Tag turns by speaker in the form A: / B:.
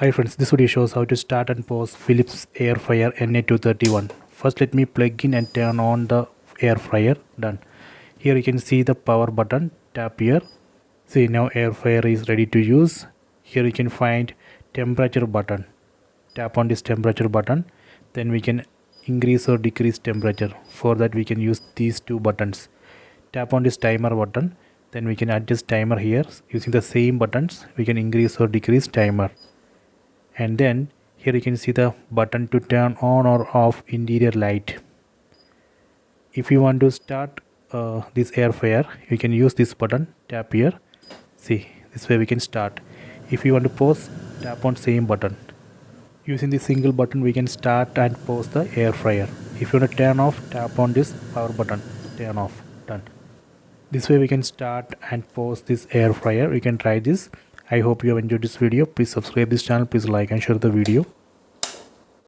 A: Hi friends, this video shows how to start and pause Philips Air Fryer NA231. First let me plug in and turn on the air fryer. Done. Here you can see the power button. Tap here. See, now air fryer is ready to use. Here you can find temperature button. Tap on this temperature button. Then we can increase or decrease temperature. For that we can use these two buttons. Tap on this timer button. Then we can adjust timer here. Using the same buttons we can increase or decrease timer. And then here you can see the button to turn on or off interior light. If you want to start this air fryer, you can use this button. Tap here. See, this way we can start. If you want to pause, tap on same button. Using the single button we can start and pause the air fryer. If you want to turn off, tap on this power button. Turn off. Done. This way we can start and pause this air fryer. You can try this. I hope you have enjoyed this video. Please subscribe this channel. Please like and share the video.